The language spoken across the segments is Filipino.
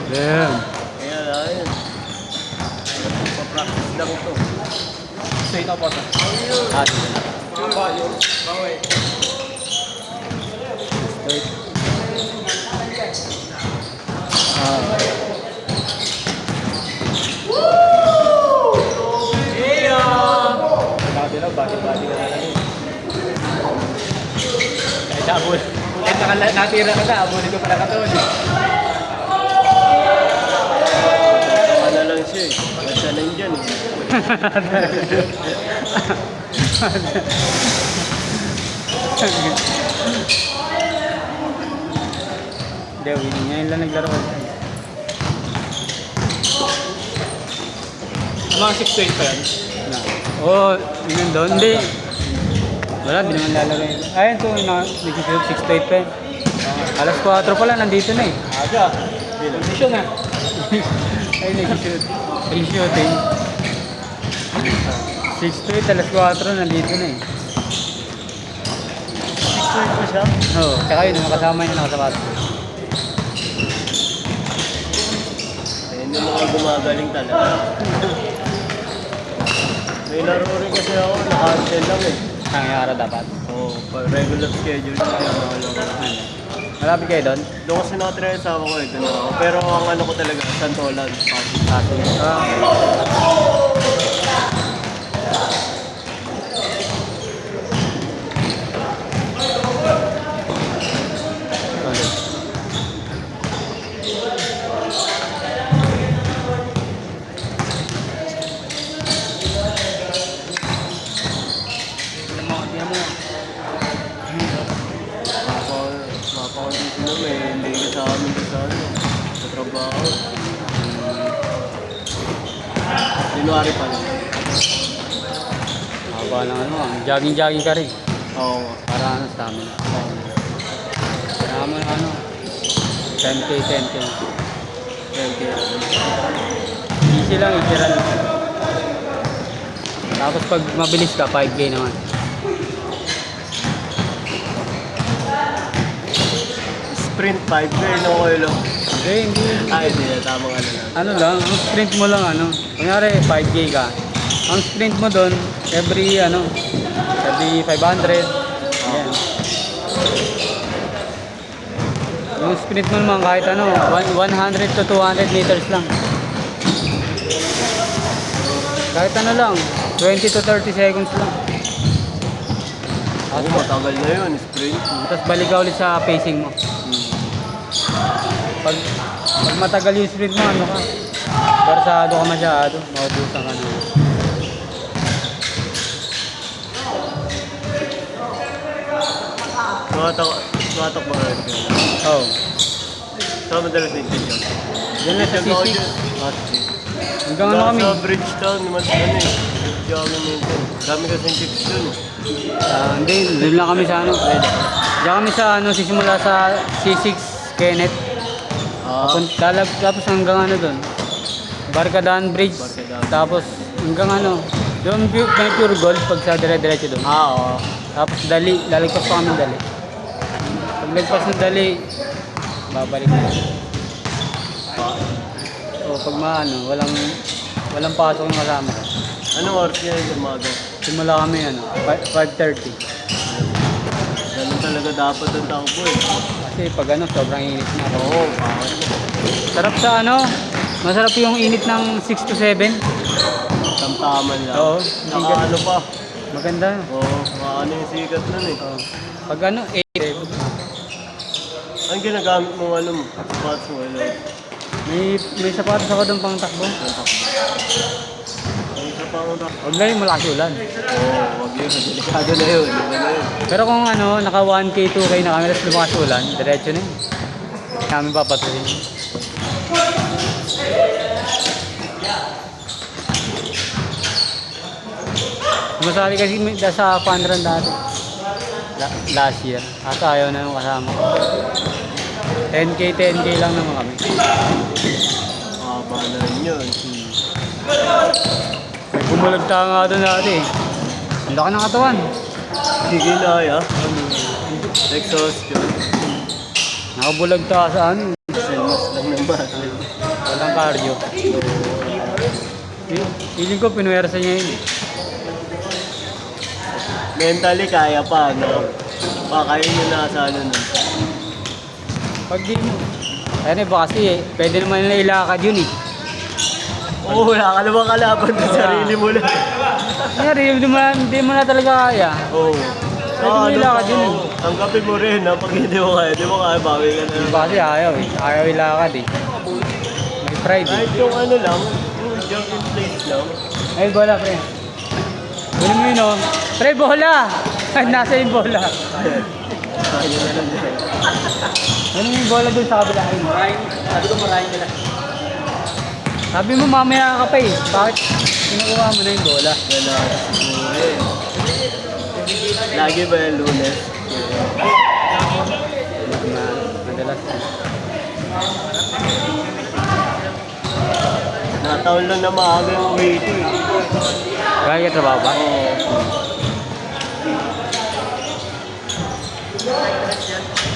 Damn. Ayan, ayun. Pa-practice lang ito. Straight up po. Ah, sige na. Straight. Bati-bati ka na lang. Kahit abol. Kahit natira ka na, abulin ko pala ka to. Ano lang siya eh. Basta lang dyan eh. Hindi, ngayon lang naglaro. Mga 6 to 8 pa yan? Oo, yun doon. Hindi. Wala, di naman lalaro yun. Ayun to, nag-shoot 6 to 8 pa yun. Alas 4 pala, nandito na eh. Aga. Kondisyon na. Ayun, nag-shoot. Free shooting. 6 to 8, alas 4, nandito na eh. 6 to 8 pa siya? Oo, tsaka yun, makasama yun nakasapat. Ayun yung mga gumagaling talaga. May laro rin kasi ako, naka-cancel lang eh. Nangyayara dapat. Oo, regular schedule kaya Ano? Malapit kayo doon? doon kasi nakatira yung asawa ko eh, doon ako. Pero ang ano ko talaga, Santolan. Kasi. Mapakondisyon na may hindi ka sa amin sa ano, sa trabaho. January pa lang. Haba ng ano, jogging-jogging ka rin. Oo nga. Para ano sa amin. Kaya mo ano, 10K. Thank you. Easy lang, easy lang. Tapos pag mabilis ka, 5K naman. Sprint 5K no oil lang. Hindi. Ay, hindi na. Tamang ano lang. Ano lang, ang sprint mo lang ano. Kunyari 5K ka. Ang sprint mo doon, every 500. Ayan. Yung sprint mo naman kahit ano, 100 to 200 meters lang. Kahit ano lang, 20 to 30 seconds lang. Ako matagal na yun, sprint. Tapos balik ka ulit sa pacing mo. Pag matagal yung sprint mo, ano ka? Barsado ka masyado, maubusan ka na. Tumatak ba rin ka? Oo. Saan madalas yung video? Diyan lang sa C6. Hanggang ano kami? Sa Bridgetown naman ano eh. Jogging minsan. Dami kasing tips dun eh. Hindi, doon lang kami sa ano. Diyan kami sa ano, sisimula sa C6 Kenneth. Tapos hanggang ano doon. Barkadaan Bridge. Barkadaan. Tapos hanggang ano. Doon may pure gold pag sa dire-diretso doon. Oo. Tapos Dali, lalagpas pa kami Dali. Pag lagpas ng Dali, babalik na. O pag maano, walang pasok ng kasama. Anong oras niya yung umaga? Simula kami ano, 5:30. Ganun talaga dapat ang takbo eh. Kasi pag ano, sobrang init na. Oo, bakit? Sarap sa ano, masarap yung init ng 6 to 7. Tamtaman lang. Oo, Saka ano pa? Maganda. Oo, ano yung sikat nun eh. Oo. Pag ano, 8. Ang ginagamit mo ano mo? Spots mo ano? May sapatos ako doon pang takbo. Ang takbo. Ang isa pa ang takbo. Huwag lang yung malakas ulan. Oo, wag yun. Delikado na yun. Iba na yun. Pero kung ano, naka 1K, 2K na kami, tapos lumakas ulan, diretso na yun. Namin papatuloy. Masali kasi sa fun run dati. Last year. Kaso ayaw na yung kasama ko. 10K lang naman kami. Mahaba na rin yun. May bumulagta nga doon dati. Ang laki ng katawan. Sige na ya. Exhaust yun. Nakabulagta sa ano. muscle mas lang ng muscle. Walang cardio. Feeling ko pinuwersa niya yun. Mentally, kaya pa, no? Baka yun yung nasa ano nun. Pag di mo. Ayun ba kasi pwede naman nila ilakad yun eh. Oo, wala ka namang kalaban sa sarili mo lang. Nangyari, hindi mo na talaga kaya. Oo. Pwede mo ilakad yun eh. Tanggapin mo rin, ha? Pag hindi mo kaya, bawi ka na. Iba kasi ayaw eh. Ayaw ilakad eh. May pride eh. Kahit yung ano lang, yung jump in place lang. Ay, bola pre. Bili mo yun oh. Pre, bola! Nasa yung bola. Ayun na lang yan. Ano yung bola dun sa kabila? Ay, maraming. Sabi ko maraming nila. Sabi mo mamaya ka pa eh. Bakit kinukuha mo na yung bola? Wala. Lagi ba yung Lunes? Madalas. Nataon lang na maaga yung weight eh. Kaya ka trabaho ba?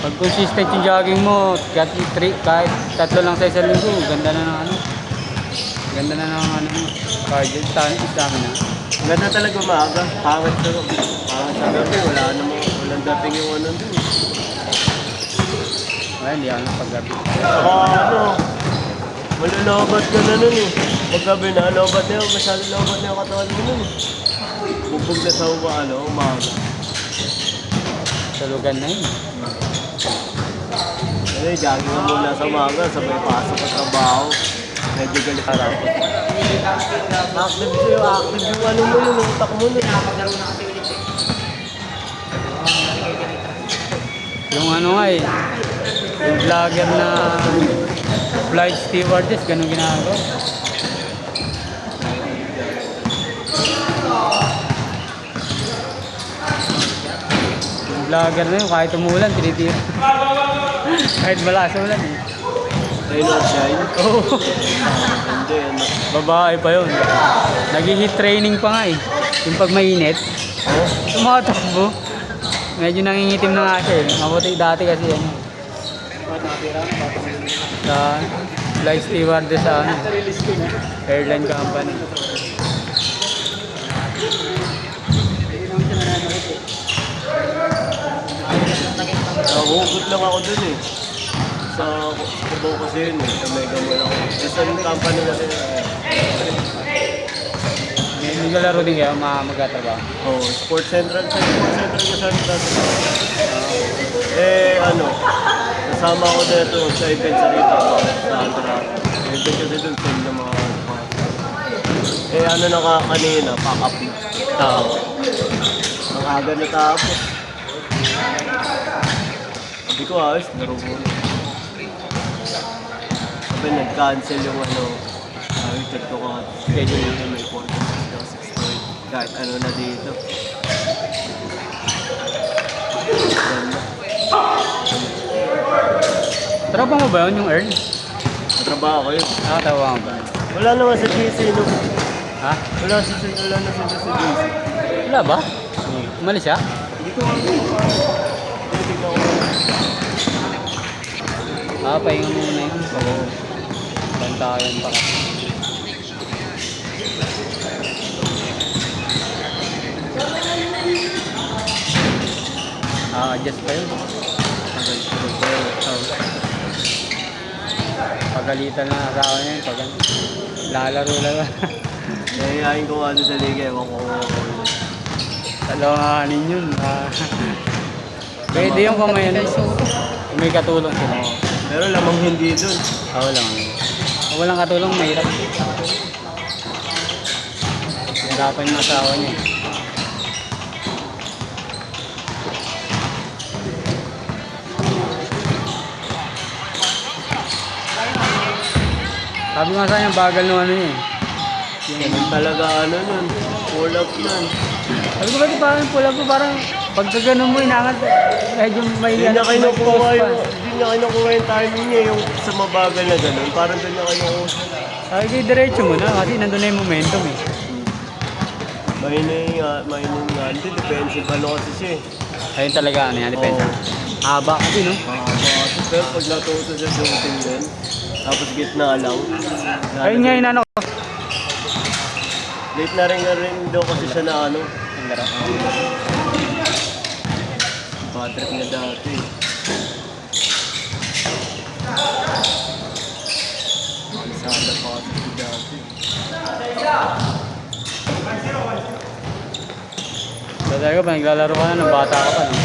Pag consistent yung jogging mo, kahit tatlo lang sa isang linggo, ganda na ng ano. Ganda na ng ano mo. Cardio, stamina. Ganda talaga maaga. Pangit sa gabi. Walang dating yung ano dun. Ay, hindi ako napag-gabi. Ano, malalabat ka na nun eh. Pag gabi na, lobat na yun. Masyado lobat na yung katawan mo nun eh. Bubog na sa umaga. Salugan na yun. Ano jogging mo muna sa umaga. Sabay pasok sa trabaho. Medyo galit harap. Active yung ano mo yun. Utak mo nun. Yung ano nga eh, yung vlogger na flight stewardess, ganun ginagawa. Yung vlogger na yun, kahit umulan, tinitira. Kahit malakas ulan eh. Rain or shine. Oo. Hindi, ano. Babae pa yun. Nag-heat training pa nga eh. Yung pag mainit, tumatakbo. Medyo nangingitim na nga siya eh. Mabuti dati kasi yan. Sa flight stewardess sa ano, airline company. Nahugot lang ako dun eh. Sa Cebu kasi yun eh. Sa Mega Mall ako. Sa yung company kasi May laro din kayo, magkatrabaho. oh, Sports Central. Sa Sports Central kasi ano, kasama ko dito sa event sa rito sa Andra. Event kasi dun sa ng mga ano na kanina, pack up na. Tao. Ang aga na tapos. Sabi ko ayos, laro mo. Sabi nag-cancel yung ano, check ko ka schedule nito may podcast na 6:30. Kahit ano na dito. Ganda. Tropa mo ba yun yung earn? Natrabaho ko yun. Nakatawa mo ba? Wala naman sa GC no. Ha? Wala na sa GC. Wala ba? Umalis siya? Hindi ko tignan ko. Pahinga muna yun. Oo. Bantayan pa kasi. Adjust pa yun. Pagalitan na asawa niya yun. Pag lalaro lang. Nahihayin ko ano sa liga. Ewan ko. Talanganin yun. Pwede yung kung may katulong sila. Pero lamang hindi dun. Walang. Walang katulong, mahirap. Hirapan yung asawa niya. Sabi nga sa kanya, bagal nung ano niya eh. Yung talaga ano nun. Pull up nun. Sabi ko ba parang pull up ko parang pagka ganun mo inangat, medyo may Hindi na may kinukuha pause yung timing niya. Yung sa mabagal na ganun. Parang doon na kinukuha. pa. Sabi ko, diretso mo na kasi nandun na yung momentum eh. Maining nga. Hindi, defensive ano kasi siya eh. Ayun talaga ano yan, depende. Haba kasi no? Mahaba kasi. Pero pag natuto sa shooting din, tapos gitna lang. Ayun nga yung ano ko. Late na rin daw kasi siya na ano. Ang laro. Bad trip na dati. Sana pa kasi dati. So talaga ba, naglalaro ka na ng bata ka pa, no?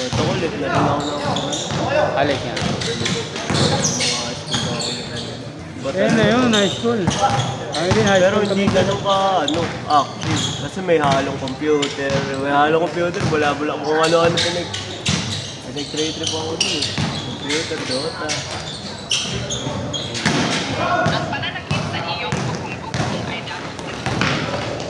Ito ko, late na rin ako ng Alik yan. mga school. Ayun na yun, high school. Kami din high Pero school kami. hindi ganun ka, active. Kasi may halong computer. May halong computer, wala kung ano-ano pinag-trade trip ako dun eh. Computer, Dota. Ang pananakit sa iyong bukong-bukong ay dapat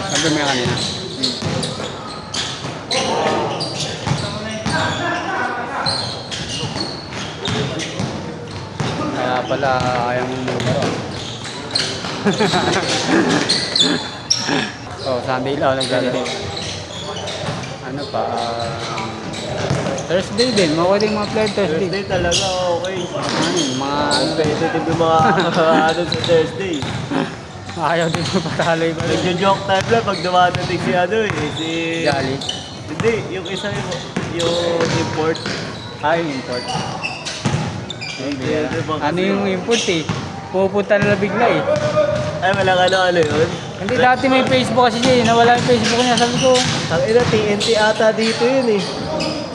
Sabi mo yung kanina. Kaya pala ayaw mong maglaro. Oh, Sunday lang naglalaro. Ano pa? Thursday din. Mga din mga play Thursday. Thursday talaga, okay. Ano, mga Competitive yung mga ano sa Thursday. ayaw din pataloy ba? Nagjo-joke time lang pag dumadating si ano eh, si... Jolly. Hindi, yung isa yung import. Ay, import. Hindi, Ano yung import eh? Pupunta na bigla eh. Ay, walang ano yun. Hindi, dati may Facebook kasi siya eh. Nawala yung Facebook niya. Sabi ko, Ang ina, TNT ata dito yun eh.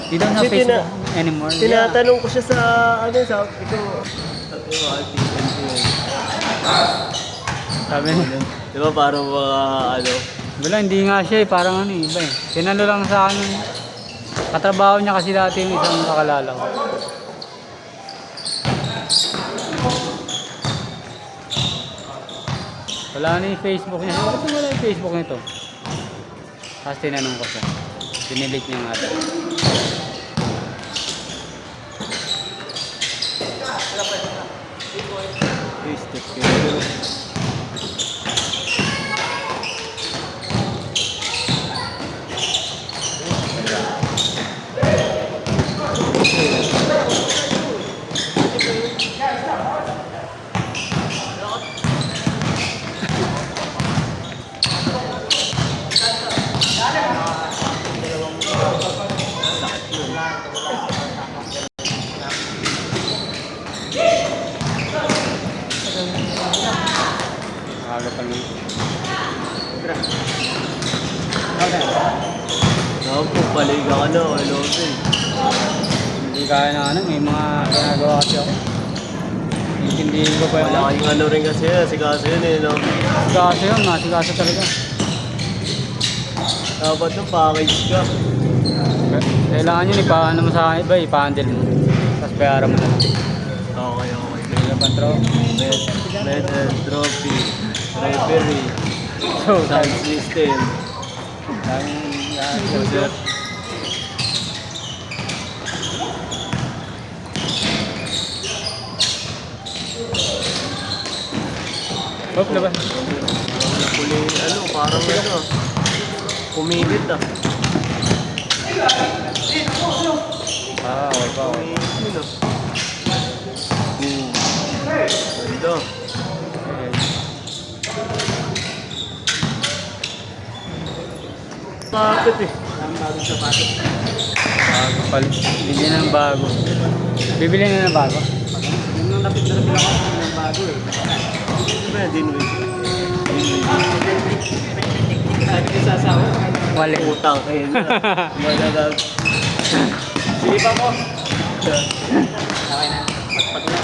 di daw na Kasi Facebook anymore. Tinatanong ko siya sa ano, sabi ko, TNT yun. Sabi niya, Di ba parang mga ano, wala, hindi nga siya eh. Parang ano eh, iba eh. Tinalo lang sa akin. Katrabaho niya kasi dati yung isang kakalala ko. Wala na yung Facebook niya. Bakit wala yung Facebook nito? Tapos tinanong ko siya. Dinilit niya nga daw. step kayo. Nakalo pa naman. Naku, baliga ka na, I love it. Hindi kaya na ano, may mga ginagawa kasi ako. Intindihin ko pa yung Wala kayong ano rin kasi yun, asikaso yun eh, no? Asikaso yun, asikaso talaga. Dapat yung package ka. Kailangan yun, ipaano mo sa akin, iba, ipa-handle mo. Tapos bayaran mo na lang. Okay. Kailan pa tro? Medal, trophy, referee, So, sound system. Sir. Hop, laban. Huli, ano, parang ano, kumingit ah. Okay pa, okay. Kumingit ah. Ganda. Bakit eh? Bago pala. Bibili na ng bago. Bibili na ng bago? Yung napit na ako ng bago eh. Ano yan, Dinwick? Wali. Utang kayo na. Malalag. Sige pa mo. Okay na. Pagpag na.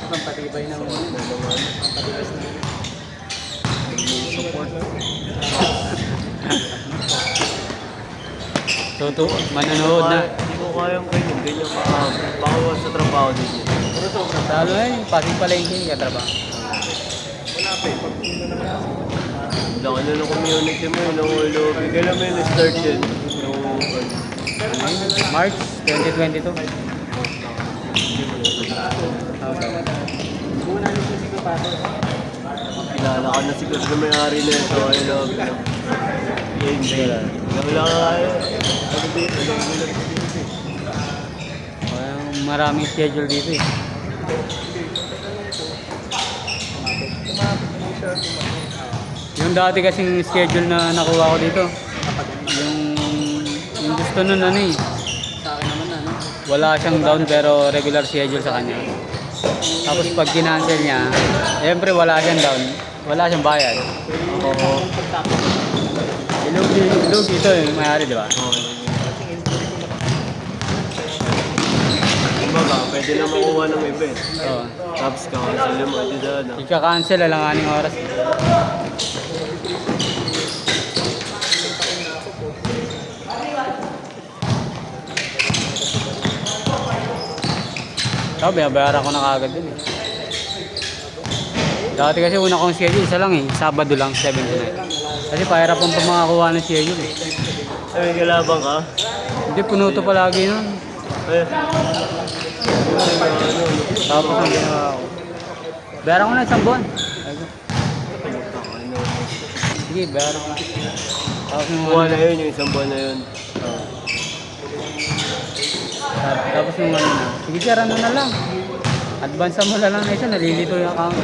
Ang patibay ng patibas na. Support. So Manonood na. Hindi ko kayang ganyan baka sa trabaho din yun. Sa ano eh, Pasig Palengke, katrabaho. Laki na ng community mo, yung lobby. Kailan mo yung start yun? March 2022. Kilala ka na siguro na may-ari na ito. Ay, lobby. Hindi. Wala ka kaya. Ano dito? Maraming schedule dito eh. Yung dati kasing schedule na nakuha ko dito, yung gusto nun ano eh, Sa akin naman ano. wala siyang down pero regular schedule sa kanya. Tapos pag kinancel niya, siyempre wala siyang down, wala siyang bayad. Oo. Ilog ito eh, mayari di ba? Kumbaga, pwede na makuha ng iba eh. Oo. Tapos kakansel mo, ito na. Ika-cancel, alanganing oras. Sabi, bayaran ko na kagad dun eh. Dati kasi una kong schedule, isa lang eh. Sabado lang, 7 to 9. Kasi pahirapan pa makakuha ng schedule eh. Ay, may kalabang ka? Hindi, puno to palagi nun. Eh. Tapos ang ginawa ko. Bayaran ko na isang buwan. Sige, bayaran ko na. Tapos yung Buwan na yun, yung isang buwan na yun. Tapos yung ano na. Sige, sir, ano na lang. Advance mo na lang na isa, nalilito yung account.